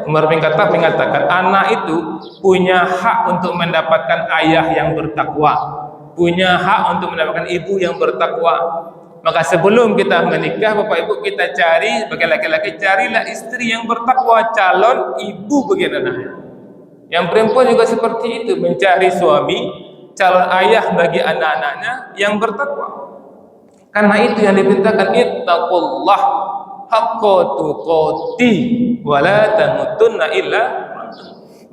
Umar bin Khattab mengatakan anak itu punya hak untuk mendapatkan ayah yang bertakwa, punya hak untuk mendapatkan ibu yang bertakwa. Maka sebelum kita menikah, Bapak Ibu, kita cari sebagai laki-laki, carilah istri yang bertakwa, calon ibu bagi anaknya. Yang perempuan juga seperti itu, mencari suami, calon ayah bagi anak-anaknya yang bertakwa. Karena itu yang diperintahkan, ittaqullah haqqa tuqati wa la tamutunna illa,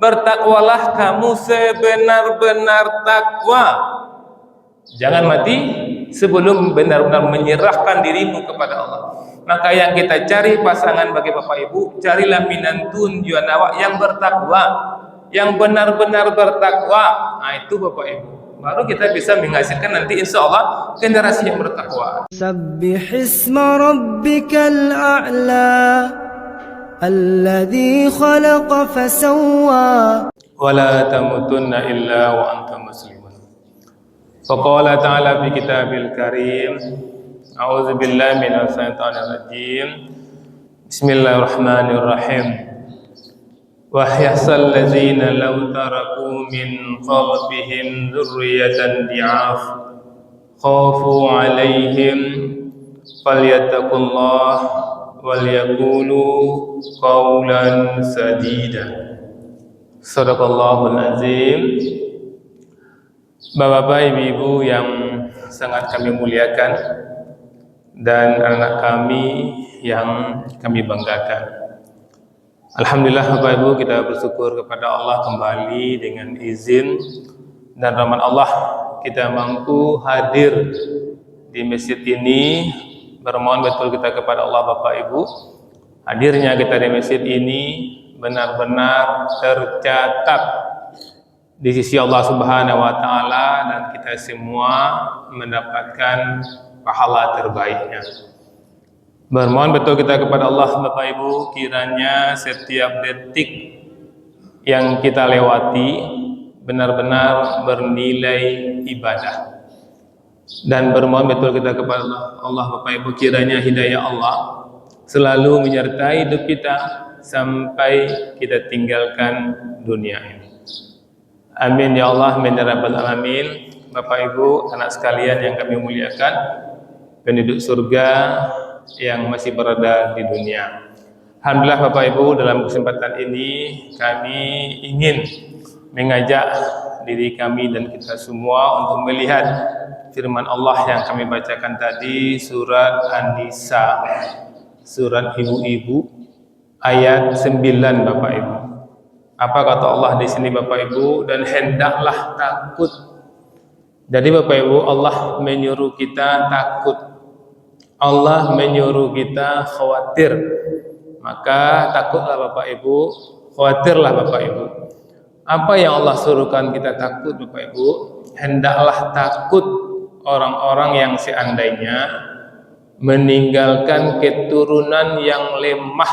bertakwalah kamu sebenar-benar takwa, jangan mati sebelum benar-benar menyerahkan dirimu kepada Allah. Maka yang kita cari pasangan bagi Bapak Ibu, carilah minantun juanawa yang bertakwa, yang benar-benar bertakwa. Nah itu Bapak Ibu, baru kita bisa menghasilkan nanti insya Allah generasi yang bertakwa. Sabbihisma rabbikal a'la alladzi khalaqa fasawwa wa la tamutunna illa wa antum muslimun. Faqala ta'ala fi kitabil karim, a'udzu billahi minasy syaithanir rajim. Bismillahirrahmanirrahim. Wa yahsal ladzina law taraku min khalfihim dzurriyyatan di'af khafu 'alaihim falyattaqullah wal yaqulu qawlan sadida. Shadaqallahul azim. Bapak-bapak, ibu-ibu yang sangat kami muliakan dan anak kami yang kami banggakan. Alhamdulillah Bapak Ibu, kita bersyukur kepada Allah kembali dengan izin dan rahmat Allah kita mampu hadir di masjid ini. Bermohon betul kita kepada Allah Bapak Ibu, hadirnya kita di masjid ini benar-benar tercatat di sisi Allah Subhanahu wa taala dan kita semua mendapatkan pahala terbaiknya. Bermohon betul kita kepada Allah Bapak Ibu, kiranya setiap detik yang kita lewati benar-benar bernilai ibadah. Dan bermohon betul kita kepada Allah Bapak Ibu, kiranya hidayah Allah selalu menyertai hidup kita sampai kita tinggalkan dunia ini. Amin ya Allah, amin ya rabbal alamin. Bapak Ibu, anak sekalian yang kami muliakan, penduduk surga yang masih berada di dunia. Alhamdulillah Bapak Ibu, dalam kesempatan ini kami ingin mengajak diri kami dan kita semua untuk melihat firman Allah yang kami bacakan tadi, surat An-Nisa, surat ibu-ibu ayat 9 Bapak Ibu. Apa kata Allah di sini Bapak Ibu? Dan hendaklah takut. Jadi Bapak Ibu, Allah menyuruh kita takut. Allah menyuruh kita khawatir. Maka takutlah Bapak Ibu, khawatirlah Bapak Ibu. Apa yang Allah suruhkan kita takut Bapak Ibu? Hendaklah takut orang-orang yang seandainya meninggalkan keturunan yang lemah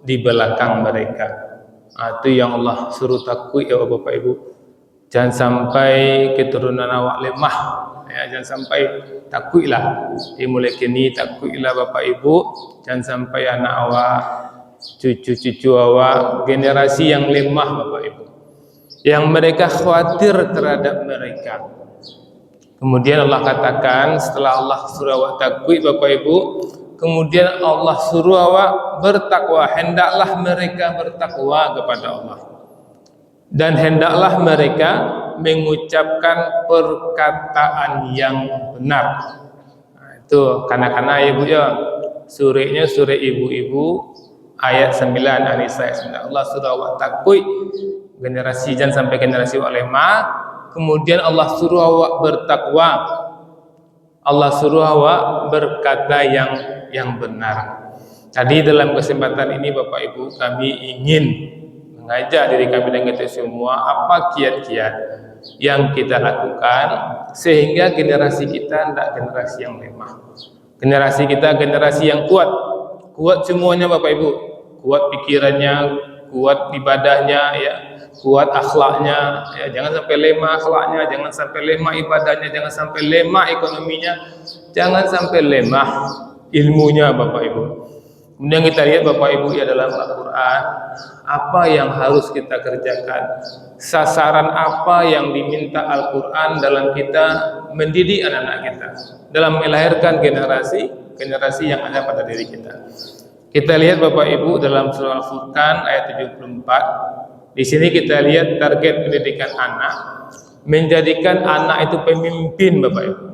di belakang mereka. Itu yang Allah suruh takut ya Bapak Ibu. Jangan sampai keturunan awak lemah, ya, jangan sampai takutlah. Mulai kini takutlah Bapak Ibu, jangan sampai anak awak, cucu-cucu awak, generasi yang lemah Bapak Ibu, yang mereka khawatir terhadap mereka. Kemudian Allah katakan, setelah Allah suruh awak takut Bapak Ibu, kemudian Allah suruh awak bertakwa. Hendaklah mereka bertakwa kepada Allah, dan hendaklah mereka mengucapkan perkataan yang benar. Nah, itu kanak-kanak ibu ya. Surahnya surah ibu-ibu ayat 9 An-Nisa ayat 9. Allah suruh awak takut generasi, jangan sampai generasi awak lemah. Kemudian Allah suruh awak bertakwa. Allah suruh awak berkata yang benar. Tadi dalam kesempatan ini Bapak Ibu, kami ingin mengajak diri kami dan kita semua apa kiat-kiat yang kita lakukan sehingga generasi kita tidak generasi yang lemah. Generasi kita generasi yang kuat. Kuat semuanya Bapak Ibu. Kuat pikirannya, kuat ibadahnya, ya, kuat akhlaknya, ya, jangan sampai lemah akhlaknya, jangan sampai lemah ibadahnya, jangan sampai lemah ekonominya, jangan sampai lemah ilmunya Bapak Ibu. Kemudian kita lihat Bapak Ibu ya dalam Al-Quran, apa yang harus kita kerjakan, sasaran apa yang diminta Al-Quran dalam kita mendidik anak-anak kita, dalam melahirkan generasi yang ada pada diri kita. Kita lihat Bapak Ibu dalam surah Al-Furqan ayat 74. Di sini kita lihat target pendidikan anak, menjadikan anak itu pemimpin Bapak Ibu.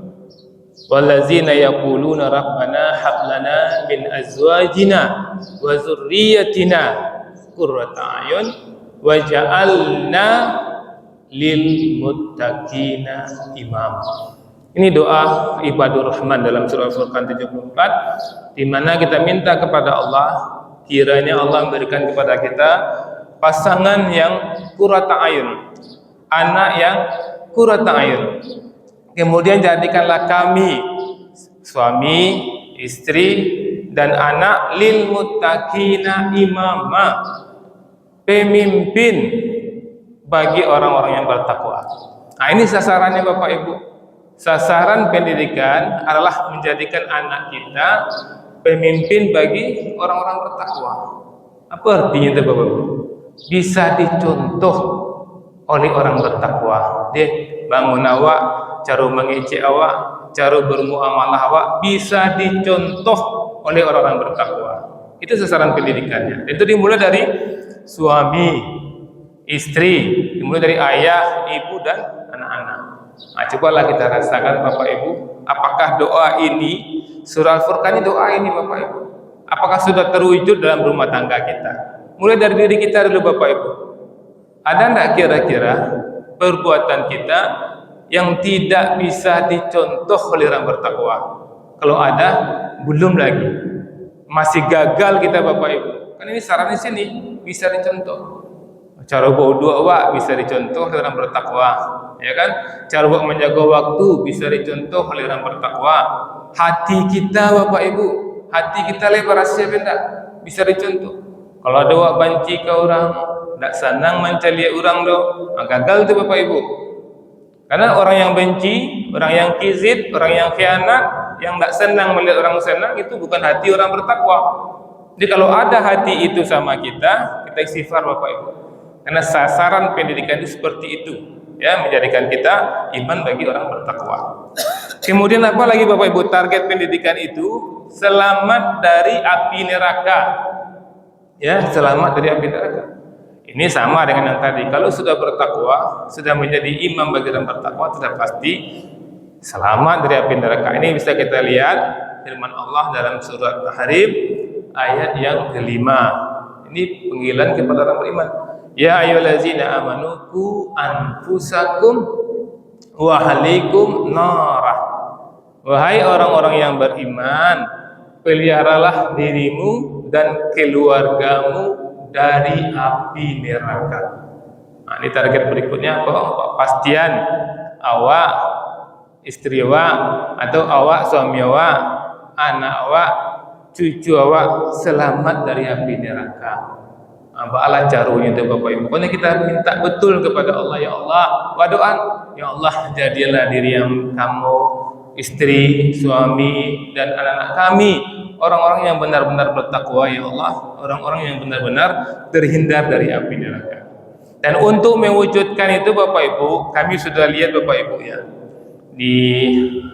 Wallazina yaquluna rabbana hab lana min azwajina wa dzurriyyatina qurrata a'yun waj'alna lil muttaqina imam. Ini doa ibadur rahman dalam surah Al-Furqan 74, di mana kita minta kepada Allah, kiranya Allah memberikan kepada kita pasangan yang qurrata a'yun, anak yang qurrata a'yun. Kemudian jadikanlah kami, suami, istri, dan anak, lil muttaqina imama, pemimpin bagi orang-orang yang bertakwa. Nah, ini sasarannya Bapak Ibu. Sasaran pendidikan adalah menjadikan anak kita pemimpin bagi orang-orang bertakwa. Apa artinya itu Bapak Ibu? Bisa dicontoh oleh orang bertakwa. Dia bangun awak, cara mengejek awak, cara bermuamalah awak bisa dicontoh oleh orang-orang bertakwa. Itu sasaran pendidikannya. Itu dimulai dari suami, istri, dimulai dari ayah, ibu, dan anak-anak. Nah, cobalah kita rasakan Bapak Ibu, apakah doa ini, surah Al-Furqan ini doa ini Bapak Ibu, apakah sudah terwujud dalam rumah tangga kita? Mulai dari diri kita dulu Bapak Ibu. Ada enggak kira-kira perbuatan kita yang tidak bisa dicontoh oleh orang bertakwa? Kalau ada, belum lagi. Masih gagal kita Bapak Ibu. Kan ini saran di sini bisa dicontoh. Cara berwudu awak bisa dicontoh oleh orang bertakwa, ya kan? Cara buat menjaga waktu bisa dicontoh oleh orang bertakwa. Hati kita Bapak Ibu, hati kita lebar siapa enggak? Bisa dicontoh. Kalau ada awak benci ke orang, tidak senang mencari orang do, gagal itu Bapak Ibu. Karena orang yang benci, orang yang kizib, orang yang khianat, yang tidak senang melihat orang senang, itu bukan hati orang bertakwa. Jadi kalau ada hati itu sama kita istighfar Bapak Ibu. Karena sasaran pendidikan itu seperti itu, ya, menjadikan kita iman bagi orang bertakwa. Kemudian apa lagi Bapak Ibu? Target pendidikan itu selamat dari api neraka. Ya, selamat dari api neraka. Ini sama dengan yang tadi. Kalau sudah bertakwa, sudah menjadi imam bagi orang bertakwa, sudah pasti selamat dari api neraka. Ini bisa kita lihat firman Allah dalam surat Al-Tahrim ayat yang kelima. Ini panggilan kepada orang beriman. Ya ayyuhallazina amanu qu anfusakum wa ahlikum narah. Wahai orang-orang yang beriman, peliharalah dirimu dan keluargamu dari api neraka. Nah, ini target berikutnya apa? Pastian awak, istri awak, atau awak suami awak, anak awak, cucu awak selamat dari api neraka. Apalah caranya itu Bapak Ibu? Pokoknya kita minta betul kepada Allah, ya Allah, waduan, ya Allah, jadilah diri yang kamu, istri, suami, dan anak-anak kami orang-orang yang benar-benar bertakwa, ya Allah, orang-orang yang benar-benar terhindar dari api neraka. Dan untuk mewujudkan itu Bapak Ibu, kami sudah lihat Bapak Ibu ya, di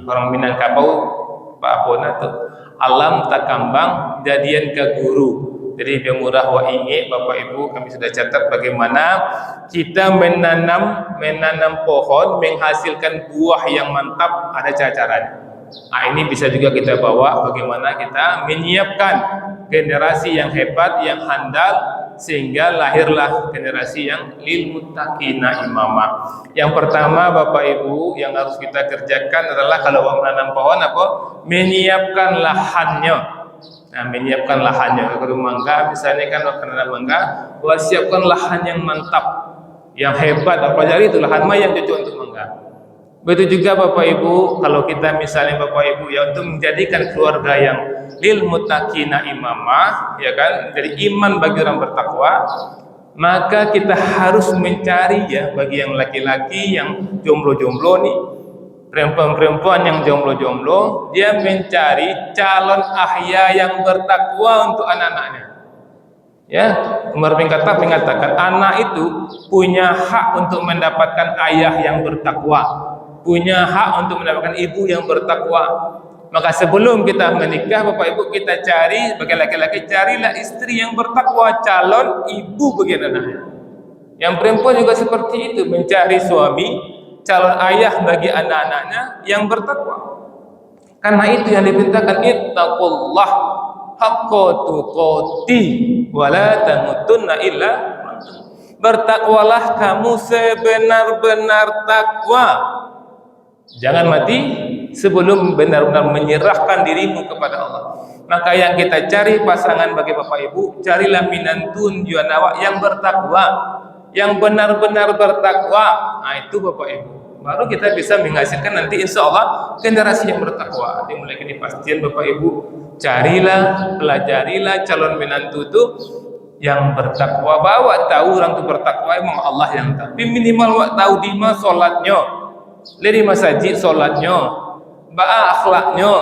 orang Minangkabau, Pak Apona tuh, alam takambang jadian ke guru. Jadi pemurah wa inge Bapak Ibu, kami sudah catat bagaimana kita menanam pohon menghasilkan buah yang mantap, ada cara-caranya. Nah, ini bisa juga kita bawa bagaimana kita menyiapkan generasi yang hebat, yang handal, sehingga lahirlah generasi yang lil muttaqina imama. Yang pertama Bapak Ibu yang harus kita kerjakan adalah kalau mau menanam pohon apa? Menyiapkan lahannya. Nah, menyiapkan lahannya. Kalau mangga misalnya kan akan menanam mangga, siapkan lahan yang mantap, yang hebat, apa jadi itu lahan yang cocok untuk mangga. Begitu juga Bapak Ibu, kalau kita misalnya Bapak Ibu ya untuk menjadikan keluarga yang lil muttaqina imamah, ya kan, jadi iman bagi orang bertakwa, maka kita harus mencari ya bagi yang laki-laki yang jomblo-jomblo nih, perempuan-perempuan yang jomblo-jomblo, dia mencari calon ahya yang bertakwa untuk anak-anaknya. Ya, Umar bin Khattab mengatakan anak itu punya hak untuk mendapatkan ayah yang bertakwa, punya hak untuk mendapatkan ibu yang bertakwa. Maka sebelum kita menikah, Bapak Ibu, kita cari sebagai laki-laki, carilah istri yang bertakwa, calon ibu bagi anak-anaknya. Yang perempuan juga seperti itu, mencari suami, calon ayah bagi anak-anaknya yang bertakwa. Karena itu yang diperintahkan, ittaqullah haqqa tuqati wa la tamutunna illa, bertakwalah kamu sebenar-benar takwa, jangan mati sebelum benar-benar menyerahkan dirimu kepada Allah. Maka yang kita cari pasangan bagi Bapak Ibu, carilah minantun juanawa yang bertakwa, yang benar-benar bertakwa. Nah itu Bapak Ibu, baru kita bisa menghasilkan nanti insya Allah generasi yang bertakwa. Dimulai dari pastian Bapak Ibu, carilah, pelajarilah calon menantu itu yang bertakwa. Bawa tahu orang itu bertakwa, memang Allah yang tahu. Tapi minimal wak tahu di mana solatnya, di masjid solatnya, ba'a akhlaknya,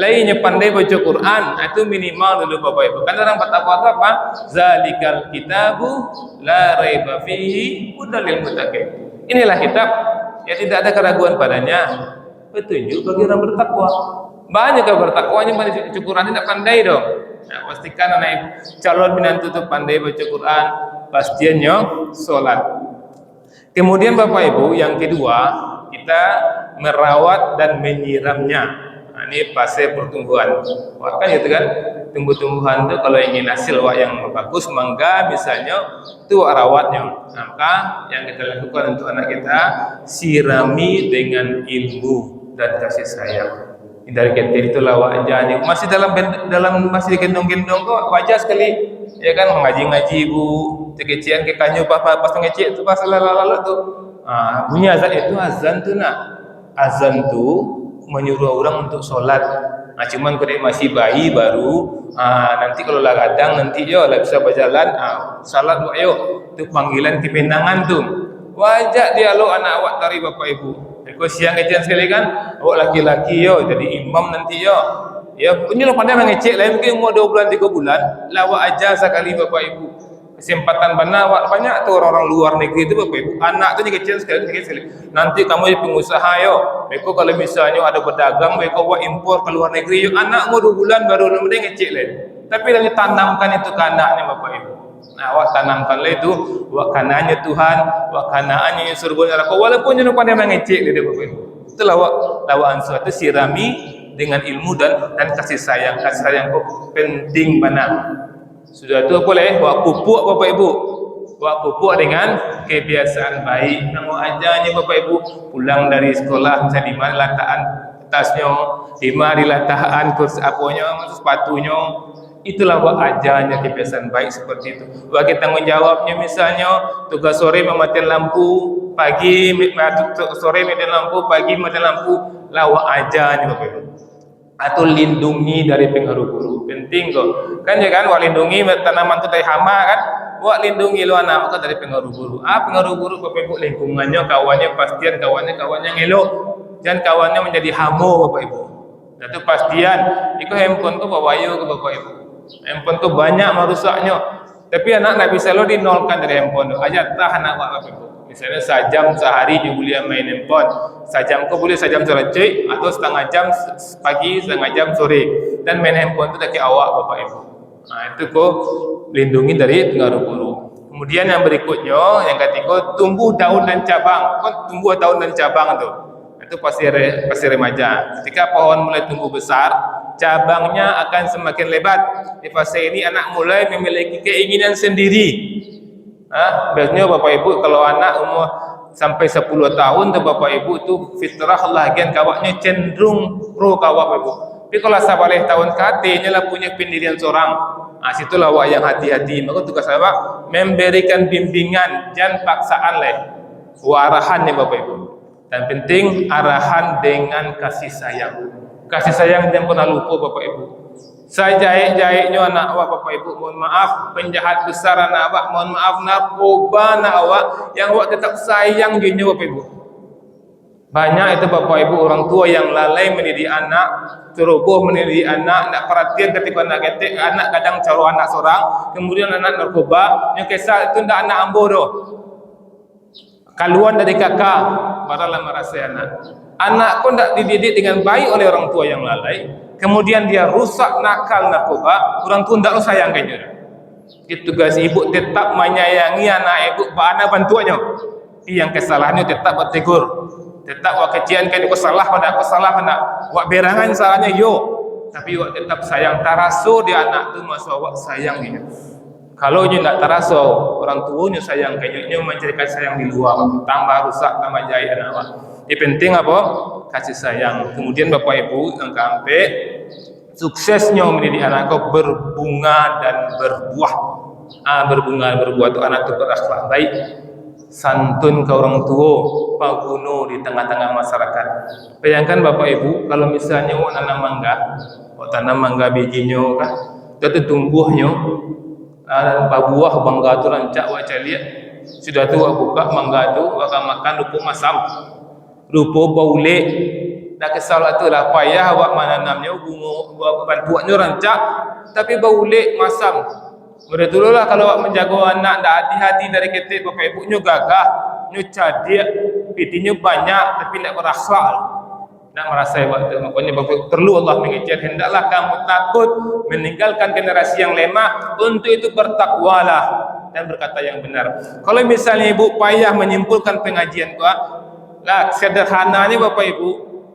lainnya pandai baca Quran. Itu minimal dulu Bapak Ibu. Kan orang bertakwa itu apa? Zalikal kitabu la raiba fihi hudal lil muttaqin. Inilah kitab yang tidak ada keraguan padanya, petunjuk bagi orang bertakwa. Banyak yang bertakwanya baca Quran tidak pandai dong. Nah, pastikan anak ibu calon menantu itu pandai baca Quran, pastiannya sholat. Kemudian Bapak Ibu, yang kedua, kita merawat dan menyiramnya. Nah, ini fase pertumbuhan. Wah, kan gitu kan, tumbuh-tumbuhan itu kalau ingin hasil yang bagus, mangga misalnya, itu rawatnya. Maka yang kita lakukan untuk anak kita, sirami dengan ilmu dan kasih sayang. Dari kecil itulah wajahnya masih dalam masih gendong-gendong kok wajah sekali, ya kan, mengaji-ngaji ibu kekecian ke kanyu pas ngecek itu pas lalu tuh bunyi azan itu, azan tuh azan tuh menyuruh orang untuk sholat. Nah cuman kalau masih bayi baru nanti kalau lah kadang nanti yo lah bisa berjalan salat ayo itu panggilan kebenangan tuh wajah dialog anak awak dari Bapak Ibu. Kau siang ngecek sekali kan, awak laki-laki yo jadi imam nanti yo. Ya ini lo pandai mengecek lah, mungkin umur 2 bulan 3 bulan, lawak aja sekali Bapak Ibu. Kesempatan benar awak banyak tuh orang-orang luar negeri itu Bapak Ibu. Anak tuh ngecek sekali. Nanti kamu jadi pengusaha yo. Beko kalau misalnya ada pedagang, beko awak impor ke luar negeri yo. Anak umur 2 bulan baru mulai ngecek lah. Tapi lagi tanamkan itu ke anaknya Bapak Ibu. Nah, awak tanamkanlah itu wakananya Tuhan, wakanaannya surga neraka. Walaupun jangan pandai mengecek dia Bapak Ibu. Itu lawaan suatu sirami dengan ilmu dan kasih sayang. Kasih sayang kok penting benar. Sudah itu boleh wak pupuk Bapak Ibu. Wak pupuk dengan kebiasaan baik. Namo ajanya Bapak Ibu pulang dari sekolah misalnya di mana latahan tasnya, di mana latahan kursi aponya, sepatunya. Itulah wak ajarnya kebiasaan baik seperti itu. Bagi tanggung jawabnya misalnya tugas sore mematikan lampu, pagi sore matikan lampu, pagi matikan lampu, lah wak ajarnya Bapak Ibu. Atau lindungi dari pengaruh buruk. Penting kok. Kan ya kan, wak lindungi tanaman itu dari hama kan. Wak lindungi lu anak dari pengaruh buruk. Pengaruh buruk Bapak Ibu, lingkungannya, kawannya pastian kawannya yang elok. Jangan kawannya menjadi hamo Bapak Ibu. Itu pastian. Iku handphone ku bawa ayo ke Bapak Ibu. Handphone tu banyak merusaknya, tapi anak nak bisa lo dinolkan dari handphone tu. Ajar tahan anak Bapak Ibu. Misalnya sejam sehari dia boleh main handphone, sejam kau boleh sejam sore cuy, atau setengah jam pagi, setengah jam sore, dan main handphone tu tak kira awak Bapak Ibu. Nah itu kau lindungi dari pengaruh buruk. Kemudian yang berikutnya, yang ketiga, tumbuh daun dan cabang. Kau tumbuh daun dan cabang tu, itu pasti remaja. Ketika pohon mulai tumbuh besar, cabangnya akan semakin lebat. Di fase ini anak mulai memiliki keinginan sendiri. Biasanya Bapak Ibu kalau anak umur sampai 10 tahun tuh Bapak Ibu tuh fitrah lagian kawaknya cenderung pro kawak Bapak Ibu. Tapi kalau sabaleh tahun katanya lah punya pendirian seorang. Situlah awak yang hati-hati. Maka tugas awak memberikan bimbingan, jangan paksaan lah. Arahannya Bapak Ibu. Dan penting arahan dengan kasih sayang. Kasih sayang jangan pernah lupa Bapak Ibu. Saya jahit-jahitnya anak awak Bapak Ibu, mohon maaf. Penjahat besar anak awak, mohon maaf. Narkoba anak awak, yang awak tetap sayang juga Bapak Ibu. Banyak itu bapak ibu orang tua yang lalai mendidik anak, ceroboh mendidik anak, tak perhatian ketika anak ketik, anak kadang caro anak seorang, kemudian anak narkoba, yang kisah itu ndak anak ambo doh. Kaluan dari kakak, baralah merasa anak. Anak pun tak dididik dengan baik oleh orang tua yang lalai, kemudian dia rusak nakal narkoba, orang tua ndak sayang kayaknya. Itu guys, ibu tetap menyayangi anak ibu, bana bantuannya. Yang kesalahannya tetap bertegur. Tetap wak kecian kan salah pada wak berangan salahnya yo, tapi wak tetap sayang taraso dia anak tu masa wak sayang dia. Kalau dia tak taraso orang tuanya sayang kayaknya menjadikan sayang di luar, tambah rusak tambah jaya anak wak. Yang penting apa? Kasih sayang. Kemudian bapak ibu yang kampe suksesnya mendidik anak kau berbunga dan berbuah. Berbunga berbuah tu anak tu berakhlak baik, santun ke orang tua, paguno di tengah-tengah masyarakat. Bayangkan bapak ibu kalau misalnya awak tanam mangga bijinya kan, jadi tumbuhnya buah mangga tu rancak awak lihat, sudah tu awak buka mangga tu awak makan rupa masam, rupa baule. Dah kesal tu lah payah awak menanamnya bunga bantuannya rancak tapi baule masam. Betul lah kalau awak menjaga anak dah hati-hati dari ketik bapak ibunya gagah, nyu cadik, pitinya banyak tapi tidak berakhlak. Nak merasa waktu makanya bapak perlu Allah mengajar hendaklah kamu takut meninggalkan generasi yang lemah, untuk itu bertakwalah dan berkata yang benar. Kalau misalnya ibu payah menyimpulkan pengajian gua, lah sederhananya bapak ibu,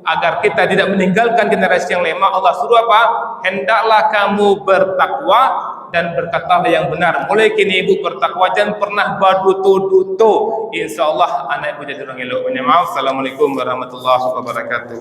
agar kita tidak meninggalkan generasi yang lemah, Allah suruh apa? Hendaklah kamu bertakwa dan berkatalah yang benar. Mulai kini ibu bertakwa, jangan pernah baduto-duto. InsyaAllah anak ibu jadi orang elok. Maaf. Assalamualaikum warahmatullahi wabarakatuh.